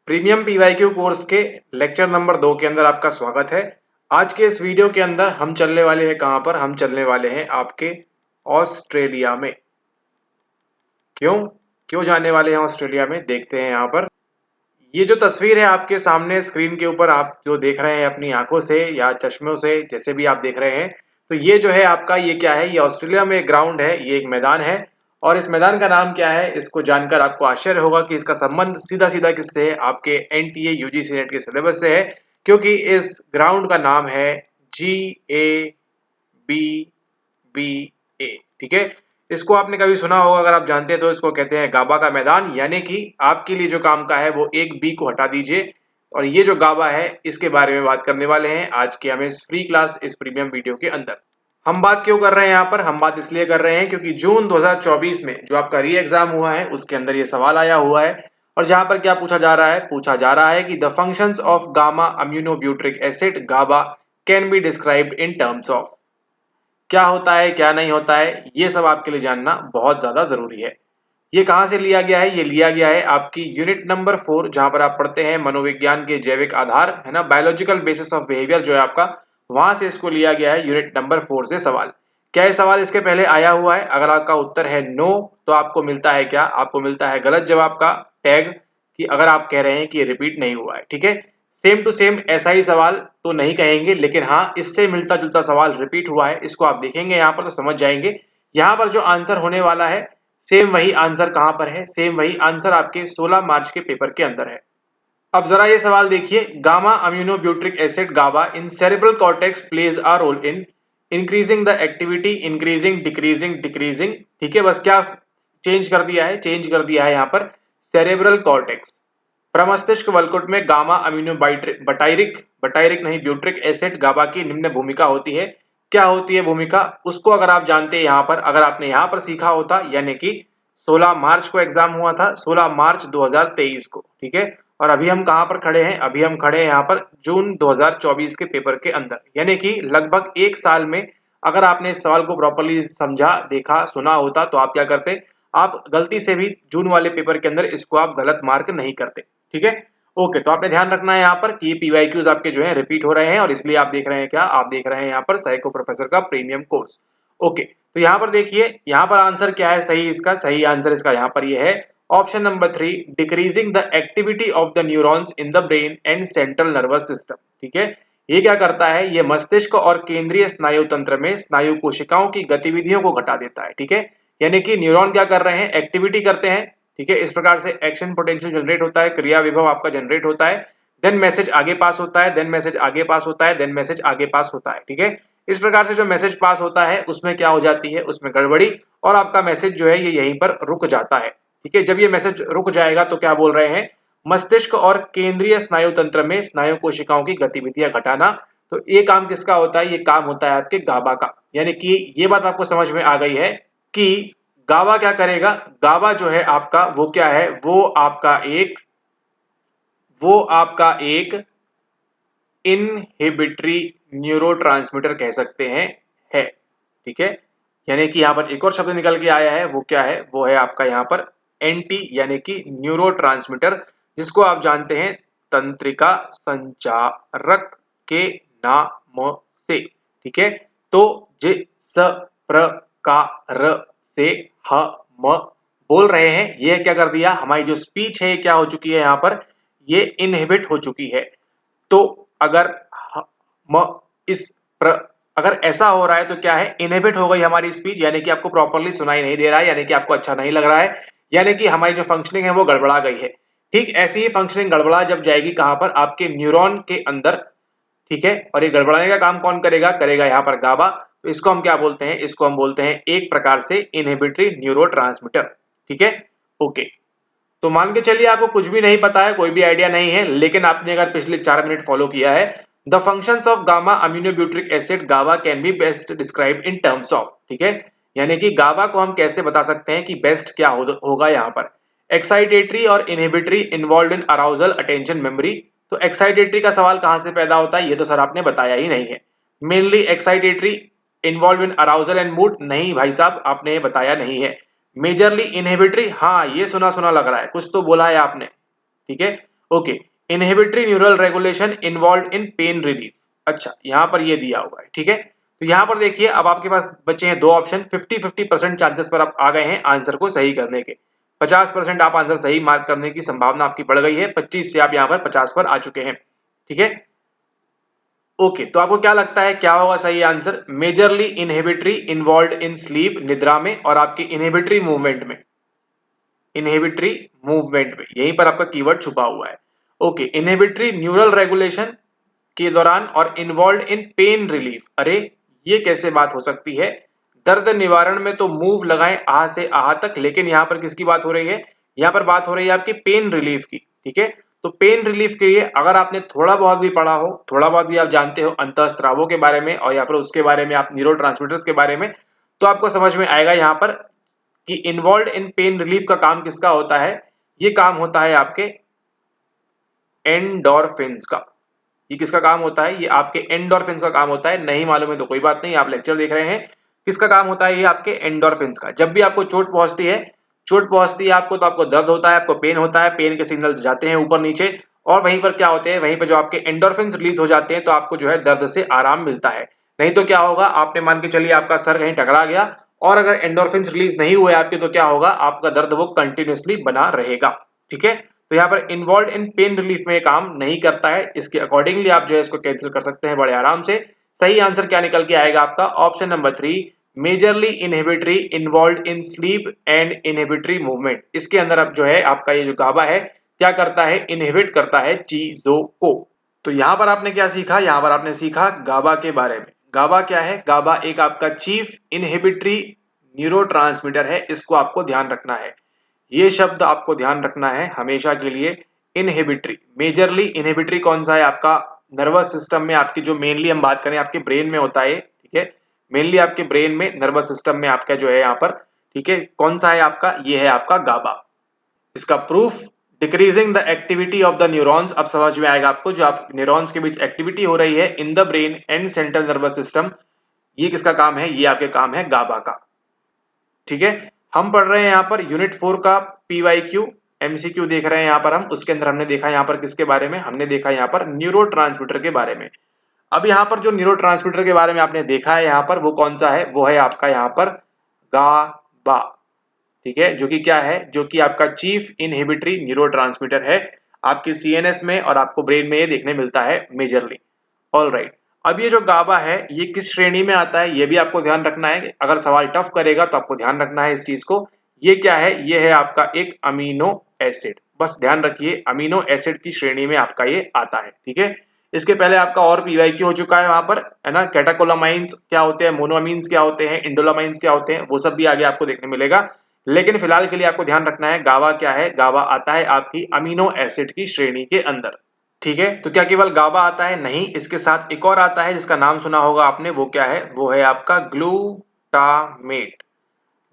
Premium PYQ course के lecture number 2 के अंदर आपका स्वागत है। आज के इस वीडियो के अंदर हम चलने वाले हैं कहां पर? हम चलने वाले हैं आपके ऑस्ट्रेलिया में। क्यों क्यों जाने वाले हैं ऑस्ट्रेलिया में? देखते हैं। यहाँ पर ये जो तस्वीर है आपके सामने स्क्रीन के ऊपर आप जो देख रहे हैं अपनी आंखों से या चश्मों से, जैसे भी आप देख रहे हैं, तो ये जो है आपका, ये क्या है? ये ऑस्ट्रेलिया में एक ग्राउंड है, ये एक मैदान है। और इस मैदान का नाम क्या है? इसको जानकर आपको आश्चर्य होगा कि इसका संबंध सीधा सीधा किससे है? आपके एनटीए यूजीसी नेट के सिलेबस से है, क्योंकि इस ग्राउंड का नाम है GABBA। ठीक है, इसको आपने कभी सुना होगा, अगर आप जानते हैं तो। इसको कहते हैं गाबा का मैदान, यानी कि आपके लिए जो काम का है वो एक बी को हटा दीजिए, और ये जो गाबा है इसके बारे में बात करने वाले हैं आज की हमें फ्री क्लास इस प्रीमियम वीडियो के अंदर। हम बात क्यों कर रहे हैं यहाँ पर? हम बात इसलिए कर रहे हैं क्योंकि जून 2024 में जो आपका री एग्जाम हुआ है उसके अंदर ये सवाल आया हुआ है, और जहां पर क्या पूछा जा रहा है? पूछा जा रहा है कि the functions of gamma aminobutyric acid GABA can be described in terms of. क्या होता है, क्या नहीं होता है, ये सब आपके लिए जानना बहुत ज्यादा जरूरी है। ये कहां से लिया गया है? ये लिया गया है आपकी यूनिट नंबर 4, जहां पर आप पढ़ते हैं मनोविज्ञान के जैविक आधार, है ना, बायोलॉजिकल बेसिस ऑफ बिहेवियर जो है आपका, वहां से इसको लिया गया है, यूनिट नंबर 4 से सवाल। क्या ये सवाल इसके पहले आया हुआ है? अगर आपका उत्तर है नो, तो आपको मिलता है क्या? आपको मिलता है गलत जवाब का टैग, कि अगर आप कह रहे हैं कि ये रिपीट नहीं हुआ है। ठीक है, सेम टू सेम ऐसा ही सवाल तो नहीं कहेंगे, लेकिन हाँ, इससे मिलता जुलता सवाल रिपीट हुआ है, इसको आप देखेंगे यहाँ पर तो समझ जाएंगे। यहाँ पर जो आंसर होने वाला है, सेम वही आंसर कहां पर है? सेम वही आंसर आपके 16 मार्च के पेपर के अंदर है। अब जरा ये सवाल देखिए, gamma aminobutyric acid GABA in cerebral cortex plays a role in increasing the activity, increasing, decreasing, decreasing. ठीक है, बस क्या चेंज कर दिया है? चेंज कर दिया है यहाँ पर सेरेब्रल कॉर्टेक्स। प्रमस्तिष्क वलकुट में गामा अमीनो बटाइरिक बटाइरिक नहीं, ब्यूट्रिक एसिड गाबा की निम्न भूमिका होती है। क्या होती है भूमिका? उसको अगर आप जानते हैं यहाँ पर, अगर आपने यहाँ पर सीखा होता, यानी कि 16 मार्च को एग्जाम हुआ था, 16 मार्च 2023 को। ठीक है, और अभी हम कहाँ पर खड़े हैं? अभी हम खड़े हैं यहाँ पर जून 2024 के पेपर के अंदर, यानी कि लगभग एक साल में अगर आपने इस सवाल को प्रॉपरली समझा, देखा, सुना होता, तो आप क्या करते? आप गलती से भी जून वाले पेपर के अंदर इसको आप गलत मार्क नहीं करते। ठीक है, ओके। तो आपने ध्यान रखना है यहाँ पर कि ये पीवाईक्यूज आपके जो है रिपीट हो रहे हैं, और इसलिए आप देख रहे हैं क्या? आप देख रहे हैं यहाँ पर साइको प्रोफेसर का प्रीमियम कोर्स। ओके, तो यहाँ पर देखिए, यहाँ पर आंसर क्या है सही? इसका सही आंसर इसका यहाँ पर ये है option number 3, decreasing the activity of the neurons in the brain and central nervous system. ठीक है, ये क्या करता है? ये मस्तिष्क और केंद्रीय स्नायु तंत्र में स्नायु कोशिकाओं की गतिविधियों को घटा देता है। ठीक है, यानी कि न्यूरॉन क्या कर रहे हैं? एक्टिविटी करते हैं। ठीक है, इस प्रकार से एक्शन पोटेंशियल जनरेट होता है, क्रिया विभव आपका जनरेट होता है, देन मैसेज आगे पास होता है, देन मैसेज आगे पास होता है, देन मैसेज आगे पास होता है। ठीक है, इस प्रकार से जो मैसेज पास होता है उसमें क्या हो जाती है? उसमें गड़बड़ी, और आपका मैसेज जो है ये यहीं पर रुक जाता है। ठीक है, जब ये मैसेज रुक जाएगा तो क्या बोल रहे हैं? मस्तिष्क और केंद्रीय स्नायु तंत्र में स्नायु कोशिकाओं की गतिविधियां घटाना। तो ये काम किसका होता है? ये काम होता है आपके गाबा का। यानी कि ये बात आपको समझ में आ गई है कि गाबा क्या करेगा? गाबा जो है आपका, वो क्या है? वो आपका एक इनहिबिटरी न्यूरोट्रांसमीटर कह सकते हैं, है। ठीक है, यानी कि यहां पर एक और शब्द निकल के आया है, वो क्या है? वो है आपका यहाँ पर एंटी, यानी कि न्यूरोट्रांसमीटर, जिसको आप जानते हैं तंत्रिका संचारक के नाम से। ठीक है, तो जिस प्रकार से हम बोल रहे हैं, ये क्या कर दिया? हमारी जो स्पीच है क्या हो चुकी है? यहाँ पर ये इनहिबिट हो चुकी है। तो अगर हम इस अगर ऐसा हो रहा है तो क्या है? इनहिबिट हो गई हमारी स्पीच, यानी कि आपको प्रॉपरली सुनाई नहीं दे रहा है, यानी कि आपको अच्छा नहीं लग रहा है, यानी कि हमारी जो फंक्शनिंग है वो गड़बड़ा गई है। ठीक ऐसी ही फंक्शनिंग गड़बड़ा जब जाएगी कहां पर? आपके न्यूरॉन के अंदर। ठीक है, और ये गड़बड़ाने का काम कौन करेगा? करेगा यहाँ पर गाबा। तो इसको हम क्या बोलते हैं? इसको हम बोलते हैं एक प्रकार से इनहिबिटरी न्यूरोट्रांसमीटर। ठीक है, ओके। तो मान के चलिए आपको कुछ भी नहीं पता है, कोई भी आइडिया नहीं है, लेकिन आपने अगर पिछले 4 मिनट फॉलो किया है, the functions of gamma aminobutyric acid GABA can be best described in terms of. ठीक है, यानी कि गाबा को हम कैसे बता सकते हैं कि बेस्ट क्या होगा यहाँ पर? एक्साइटेटरी और inhibitory involve in arousal, attention, memory. तो एक्साइटेटरी का सवाल कहां से पैदा होता है? ये तो सर आपने बताया ही नहीं है। Mainly excitatory involve in arousal and mood, नहीं भाई साहब, आपने ये बताया नहीं है। मेजरली इनहिबिटरी, हाँ ये सुना सुना लग रहा है, कुछ तो बोला है आपने। ठीक है, okay, inhibitory neural regulation involve in pain relief. अच्छा, यहां पर ये दिया हुआ है, ठीक है। तो यहां पर देखिए, अब आपके पास बचे हैं दो ऑप्शन, 50-50% चांसेस पर आप आ गए हैं आंसर को सही करने के। 50% आप आंसर सही मार्क करने की संभावना आपकी बढ़ गई है, 25 से आप यहां पर 50 पर आ चुके हैं, ठीक है। ओके, तो आपको क्या लगता है क्या होगा सही answer? Majorly inhibitory involve in sleep, निद्रा में, और आपकी इनहिबिटरी मूवमेंट में, इनहिबिटरी मूवमेंट में, यहीं पर आपका कीवर्ड छुपा हुआ है। ओके, इनहिबिटरी न्यूरल रेगुलेशन के दौरान और इन्वॉल्व इन पेन रिलीफ। अरे, ये कैसे बात हो सकती है? दर्द निवारण में तो मूव लगाएं आ से आह तक, लेकिन यहां पर किसकी बात हो रही है? यहां पर बात हो रही है आपकी पेन रिलीफ की, ठीक है। तो पेन रिलीफ के लिए अगर आपने थोड़ा बहुत भी पढ़ा हो, थोड़ा बहुत भी आप जानते हो अंतःस्रावों के बारे में और या फिर उसके बारे में, आप न्यूरोट्रांसमीटर्स के बारे में, तो आपको समझ में आएगा यहां पर कि इन्वॉल्व इन पेन रिलीफ का काम किसका होता है। ये काम होता है आपके एंडोर्फिन्स का। ये किसका काम होता है? ये आपके एंडोर्फिन्स का काम होता है। नहीं मालूम है तो कोई बात नहीं, आप लेक्चर देख रहे हैं। किसका काम होता है? ये आपके एंडोर्फिन्स का। जब भी आपको चोट पहुंचती है, चोट पहुंचती है आपको, तो आपको दर्द होता है, आपको पेन होता है, पेन के सिग्नल्स जाते हैं ऊपर नीचे, और वहीं पर क्या होते हैं, वहीं पर जो आपके एंडोर्फिन्स रिलीज हो जाते हैं, तो आपको जो है दर्द से आराम मिलता है। नहीं तो क्या होगा, आपने मान के चलिए आपका सर कहीं टकरा गया, और अगर एंडोर्फिन्स रिलीज नहीं हुए आपके, तो क्या होगा, आपका दर्द वो कंटिन्यूअसली बना रहेगा, ठीक है। तो यहाँ पर इन्वॉल्व इन पेन रिलीफ में काम नहीं करता है, इसके अकॉर्डिंगली आप जो है इसको कैंसिल कर सकते हैं बड़े आराम से। सही आंसर क्या निकल के आएगा आपका? Option number 3, majorly inhibitory involve in sleep and inhibitory movement. इसके अंदर अब जो है आपका ये जो गाबा है क्या करता है? इनहिबिट करता है चीजों को। तो यहां पर आपने क्या सीखा? यहां पर आपने सीखा गाबा के बारे में। गाबा क्या है? गाबा एक आपका चीफ इनहिबिटरी न्यूरोट्रांसमीटर है, इसको आपको ध्यान रखना है। ये शब्द आपको ध्यान रखना है हमेशा के लिए। इनहिबिटरी, मेजरली इनहिबिटरी कौन सा है आपका? नर्वस सिस्टम में आपकी, जो मेनली हम बात करें आपके ब्रेन में होता है, ठीक है। मेनली आपके ब्रेन में, नर्वस सिस्टम में आपका जो है यहाँ पर, ठीक है, कौन सा है आपका? ये है आपका गाबा। इसका proof, decreasing the activity of the neurons. अब समझ में आएगा आपको, जो आप न्यूरॉन्स के बीच एक्टिविटी हो रही है in the brain and central nervous system, ये किसका काम है? ये आपके काम है गाबा का, ठीक है। हम पढ़ रहे हैं यहाँ पर यूनिट 4 का पीवाईक्यू एमसीक्यू देख रहे हैं यहाँ पर हम। उसके अंदर हमने देखा यहाँ पर किसके बारे में? हमने देखा यहाँ पर न्यूरोट्रांसमीटर के बारे में। अब यहाँ पर जो न्यूरोट्रांसमीटर के बारे में आपने देखा है यहाँ पर, वो कौन सा है? वो है आपका यहाँ पर गाबा, ठीक है, जो कि क्या है? जो कि आपका चीफ इनहिबिटरी न्यूरोट्रांसमीटर है आपके सीएनएस में, और आपको ब्रेन में ये देखने मिलता है मेजरली। ऑल राइट, अब ये जो गाबा है ये किस श्रेणी में आता है, ये भी आपको ध्यान रखना है। अगर सवाल टफ करेगा तो आपको ध्यान रखना है इस चीज को। ये क्या है? ये है आपका एक अमीनो एसिड। बस ध्यान रखिए, अमीनो एसिड की श्रेणी में आपका ये आता है, ठीक है। इसके पहले आपका और पीवाईक्यू हो चुका है वहां पर, है ना। कैटाकोलामाइंस क्या होते हैं, मोनोअमीन्स क्या होते हैं, इंडोलामाइंस क्या होते हैं, वो सब भी आगे आपको देखने मिलेगा। लेकिन फिलहाल के लिए आपको ध्यान रखना है गावा क्या है। गावा आता है आपकी अमीनो एसिड की श्रेणी के अंदर, ठीक है। तो क्या केवल गाबा आता है? नहीं, इसके साथ एक और आता है जिसका नाम सुना होगा आपने। वो क्या है? वो है आपका ग्लूटामेट,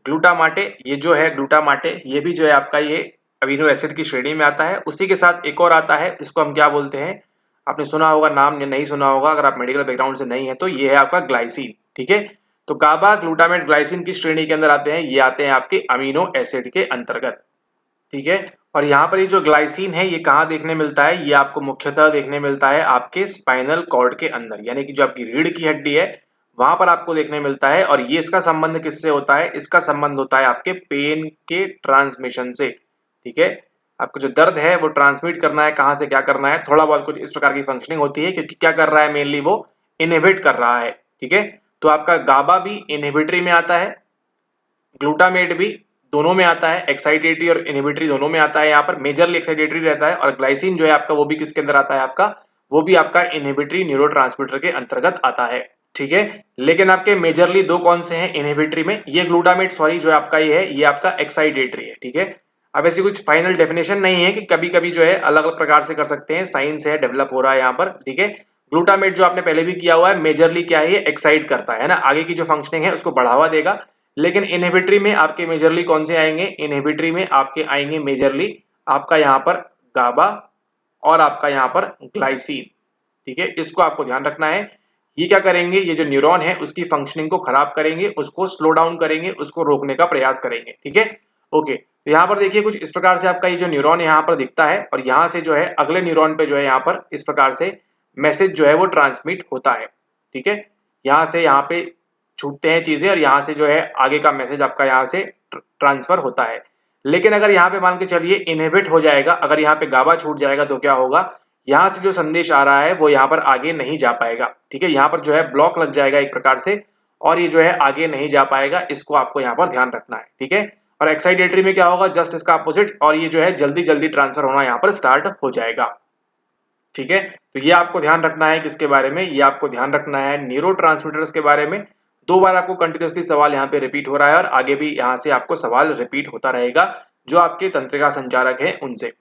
ग्लूटामाटे। ये जो है ग्लूटामाटे, ये भी जो है आपका ये अमीनो एसिड की श्रेणी में आता है। उसी के साथ एक और आता है, इसको हम क्या बोलते हैं? आपने सुना होगा नाम या नहीं सुना होगा, अगर आप मेडिकल बैकग्राउंड से नहीं है तो। ये है आपका ग्लाइसिन, ठीक है। तो गाबा, ग्लूटामेट, ग्लाइसिन की श्रेणी के अंदर आते हैं। ये आते हैं आपके अमीनो एसिड के अंतर्गत, ठीक है। और यहाँ पर ये जो ग्लाइसिन है ये कहाँ देखने मिलता है? ये आपको मुख्यतः देखने मिलता है आपके स्पाइनल कॉर्ड के अंदर, यानी कि जो आपकी रीढ़ की हड्डी है वहां पर आपको देखने मिलता है। और ये इसका संबंध किससे होता है? इसका संबंध होता है आपके पेन के ट्रांसमिशन से, ठीक है। आपको जो दर्द है वो ट्रांसमिट करना है, कहाँ से क्या करना है, थोड़ा बहुत कुछ इस प्रकार की फंक्शनिंग होती है, क्योंकि क्या कर रहा है मेनली? वो इनहिबिट कर रहा है, ठीक है। तो आपका गाबा भी इनहिबिटरी में आता है, ग्लूटामेट भी दोनों में आता है, एक्साइटेटरी और इनहिबिटरी दोनों में आता है। यहाँ पर मेजरली एक्साइटेटरी रहता है। और ग्लाइसिन जो है आपका, वो भी किसके अंदर आता है आपका? वो भी आपका इनहिबिटरी न्यूरोट्रांसमीटर के अंतर्गत आता है, ठीक है। लेकिन आपके मेजरली दो कौन से हैं इनहिबिटरी में? ये ग्लूटामेट, सॉरी, जो आपका ये है, ये आपका एक्साइटेटरी है, ठीक है। अब ऐसी कुछ फाइनल डेफिनेशन नहीं है कि कभी कभी जो है अलग अलग प्रकार से कर सकते हैं, साइंस है, डेवलप हो रहा है यहाँ पर, ठीक है। ग्लूटामेट जो आपने पहले भी किया हुआ है, मेजरली क्या है? ये एक्साइट करता है ना, आगे की जो फंक्शनिंग है उसको बढ़ावा देगा। लेकिन इनहिबिटरी में आपके मेजरली कौन से आएंगे? इनहिबिटरी में आपके आएंगे मेजरली आपका यहाँ पर गाबा और आपका यहाँ पर ग्लाइसिन, ठीक है। इसको आपको ध्यान रखना है। ये क्या करेंगे? ये जो न्यूरॉन है उसकी फंक्शनिंग को खराब करेंगे, उसको स्लो डाउन करेंगे, उसको रोकने का प्रयास करेंगे, ठीक है। ओके, तो यहाँ पर देखिए कुछ इस प्रकार से आपका ये जो न्यूरॉन यहाँ पर दिखता है और यहाँ से जो है अगले न्यूरॉन पे जो है यहाँ पर इस प्रकार से मैसेज जो है वो ट्रांसमिट होता है। ठीक है, यहाँ से यहाँ पे छूटते हैं चीजें और यहाँ से जो है आगे का मैसेज आपका यहाँ से ट्रांसफर होता है। लेकिन अगर यहाँ पे मान के चलिए इनहिबिट हो जाएगा, अगर यहाँ पे गाबा छूट जाएगा तो क्या होगा, यहाँ से जो संदेश आ रहा है वो यहाँ पर आगे नहीं जा पाएगा। ठीक है, यहाँ पर जो है ब्लॉक लग जाएगा एक प्रकार से और ये जो है आगे नहीं जा पाएगा, इसको आपको यहाँ पर ध्यान रखना है। ठीक है, और एक्साइटेटरी में क्या होगा, जस्ट इसका अपोजिट, और ये जो है जल्दी जल्दी ट्रांसफर होना यहाँ पर स्टार्ट हो जाएगा। ठीक है, तो ये आपको ध्यान रखना है किसके बारे में, ये आपको ध्यान रखना है न्यूरोट्रांसमीटर्स के बारे में। दो बार आपको कंटिन्यूसली सवाल यहाँ पे रिपीट हो रहा है और आगे भी यहाँ से आपको सवाल रिपीट होता रहेगा जो आपके तंत्रिका संचारक है उनसे।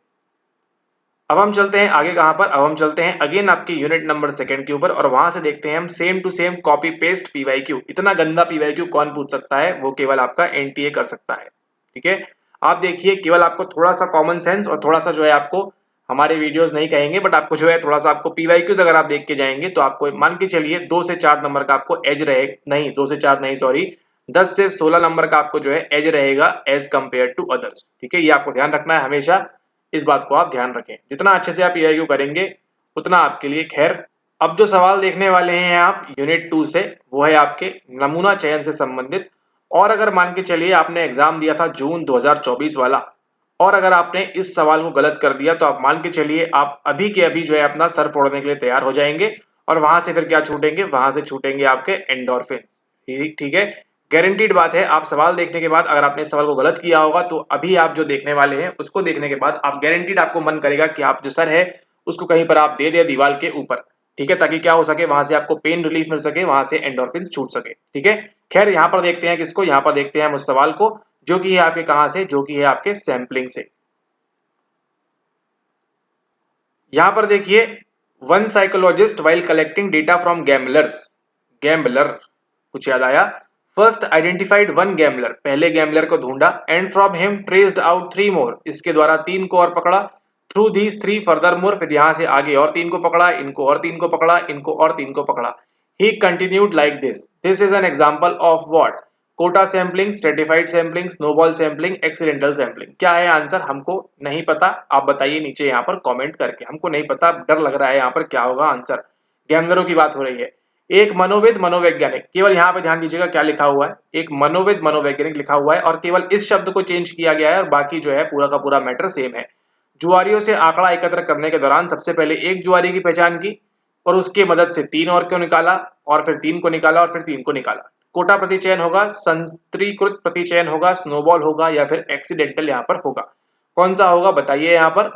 अब हम चलते हैं आगे कहां पर, अब हम चलते हैं अगेन आपकी यूनिट नंबर 2 के ऊपर और वहां से देखते हैं हम same to same copy paste PYQ. इतना गंदा पीवाईक्यू कौन पूछ सकता है, वो केवल आपका एनटीए कर सकता है। ठीक है, आप देखिए केवल आपको थोड़ा सा कॉमन सेंस और थोड़ा सा जो है आपको, हमारे वीडियोस नहीं कहेंगे बट आपको जो है थोड़ा सा आपको पीवाईक्यूज अगर आप देख के जाएंगे तो आपको मान के चलिए 2 से 4 नंबर का आपको एज रहे, नहीं 2 से 4 नहीं सॉरी 10 से 16 नंबर का आपको जो है एज रहेगा एज कंपेयर टू अदर्स। ठीक है, ये आपको ध्यान रखना है हमेशा, इस बात को आप ध्यान रखें। जितना अच्छे से आप पीवाईक्यू करेंगे उतना आपके लिए खैर। अब जो सवाल देखने वाले हैं आप यूनिट 2 से, वो है आपके नमूना चयन से संबंधित। और अगर मान के चलिए आपने एग्जाम दिया था जून 2024 वाला और अगर आपने इस सवाल को गलत कर दिया तो आप मान के चलिए आप अभी के अभी जो है अपना सर फोड़ने के लिए तैयार हो जाएंगे और वहां से फिर क्या छूटेंगे, वहां से छूटेंगे आपके एंडोर्फिन्स। ठीक है, गारंटीड बात है। आप सवाल देखने के बाद अगर आपने इस सवाल को गलत किया होगा तो अभी आप जो देखने वाले हैं उसको देखने के बाद आप गारंटीड आपको मन करेगा कि आप जो सर है उसको कहीं पर आप दे दे दीवार के ऊपर। ठीक है, ताकि क्या हो सके, वहां से आपको पेन रिलीफ मिल सके, वहां से एंडोर्फिन छूट सके। ठीक है, खैर यहाँ पर देखते हैं किसको, यहाँ पर देखते हैं हम उस सवाल को जो कि है आपके कहां से, जो कि है आपके सैंपलिंग से। यहां पर देखिए, one psychologist while collecting data from gambler, कुछ याद आया, फर्स्ट आइडेंटिफाइड वन गैम्बलर, पहले गैम्बलर को ढूंढा, and from him traced out 3 मोर, इसके द्वारा 3 को और पकड़ा, थ्रू दीज 3 फर्दर मोर, फिर यहां से आगे और 3 को पकड़ा, इनको और 3 को पकड़ा, इनको और 3 को पकड़ा। He continued like this is an example of what, quota sampling, stratified sampling, snowball sampling, accidental sampling. क्या है आंसर, हमको नहीं पता, आप बताइए नीचे यहाँ पर कमेंट करके, हमको नहीं पता, डर लग रहा है यहाँ पर क्या होगा आंसर। गैम्बलरों की बात हो रही है। एक मनोविद मनोवैज्ञानिक, केवल यहाँ पे ध्यान दीजिएगा क्या लिखा हुआ है, एक मनोविद मनोवैज्ञानिक लिखा हुआ है और केवल इस शब्द को चेंज किया गया है और बाकी जो है पूरा का पूरा मैटर सेम है। जुआरियों से आंकड़ा एकत्र करने के दौरान सबसे पहले एक जुआरी की पहचान की और उसकी मदद से 3 और को निकाला और फिर 3 को निकाला और फिर 3 को निकाला। कोटा प्रतिचयन होगा, संतरीकृत प्रतिचयन होगा, स्नोबॉल होगा या फिर एक्सीडेंटल यहाँ पर होगा, कौन सा होगा बताइए यहाँ पर।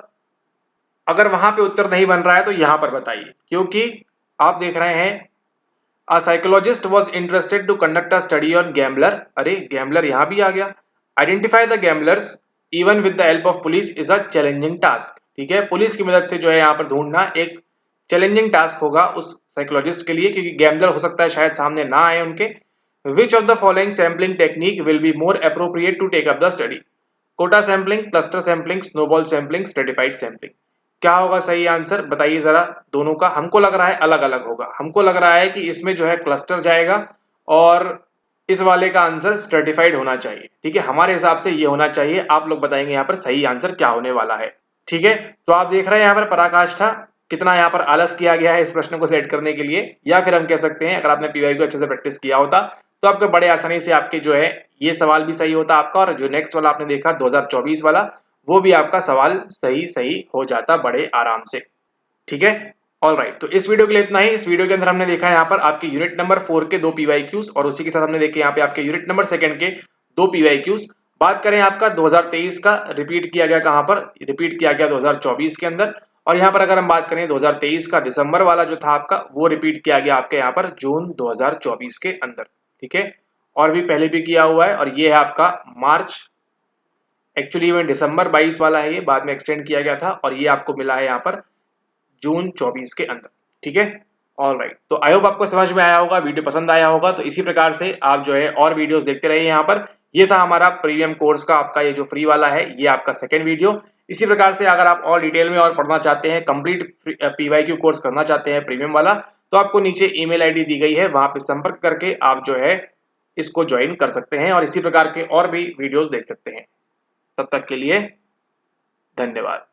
अगर वहां पे उत्तर नहीं बन रहा है तो यहाँ पर बताइए, क्योंकि आप देख रहे हैं A psychologist was interested to conduct a study on gambler। अरे गैम्बलर यहाँ भी आ गया। Identify the gamblers even with the help of police is a challenging task। ठीक है, पुलिस की मदद से जो है यहाँ पर ढूंढना एक चैलेंजिंग टास्क होगा उस साइकोलॉजिस्ट के लिए, क्योंकि गैम्बलर हो सकता है शायद सामने ना आए उनके। Which of the following sampling technique will be more appropriate to take up the study? Quota sampling, cluster sampling, snowball sampling, stratified sampling. क्या होगा सही आंसर बताइए जरा, दोनों का। हमको लग रहा है अलग अलग होगा, हमको लग रहा है कि इसमें जो है क्लस्टर जाएगा और इस वाले का आंसर स्ट्रेटिफाइड होना चाहिए। ठीक है, हमारे हिसाब से ये होना चाहिए, आप लोग बताएंगे यहाँ पर सही आंसर क्या होने वाला है। ठीक है, तो आप देख रहे हैं यहाँ पर पराकाष्ठा, कितना यहाँ पर आलस किया गया है इस प्रश्न को सेट करने के लिए, या फिर हम कह सकते हैं अगर आपने पीवाई को अच्छे से प्रैक्टिस किया होता तो आपको बड़े आसानी से आपके जो है ये सवाल भी सही होता आपका, और जो नेक्स्ट वाला आपने देखा 2024 वाला वो भी आपका सवाल सही हो जाता बड़े आराम से। ठीक है, ऑल राइट, तो इस वीडियो के लिए इतना ही। इस वीडियो के अंदर हमने देखा यहाँ पर आपके यूनिट नंबर 4 के 2 पीवाईक्यूज और उसी के साथ हमने देखे यहाँ पे आपके यूनिट नंबर 2 के 2 पीवाईक्यूज। बात करें आपका 2023 का, रिपीट किया गया कहां पर, रिपीट किया गया 2024 के अंदर, और यहाँ पर अगर हम बात करें 2023 का दिसंबर वाला जो था आपका वो रिपीट किया गया आपके यहाँ पर जून 2024 के अंदर। ठीक है, और भी पहले भी किया हुआ है, और ये है आपका मार्च, एक्चुअली इवेंट दिसंबर 22 वाला है, ये बाद में एक्सटेंड किया गया था और ये आपको मिला है यहाँ पर जून 24 के अंदर। ठीक है, ऑल राइट, तो आई होप आपको समझ में आया होगा, वीडियो पसंद आया होगा। तो इसी प्रकार से आप जो है और वीडियोस देखते रहिए यहाँ पर। ये था हमारा प्रीमियम कोर्स का आपका ये जो फ्री वाला है, ये आपका सेकेंड वीडियो। इसी प्रकार से अगर आप और डिटेल में और पढ़ना चाहते हैं, कंप्लीट पीवाईक्यू कोर्स करना चाहते हैं प्रीमियम वाला, तो आपको नीचे ईमेल आईडी दी गई है, वहां पे संपर्क करके आप जो है इसको ज्वाइन कर सकते हैं और इसी प्रकार के और भी वीडियोस देख सकते हैं। तब तक के लिए धन्यवाद।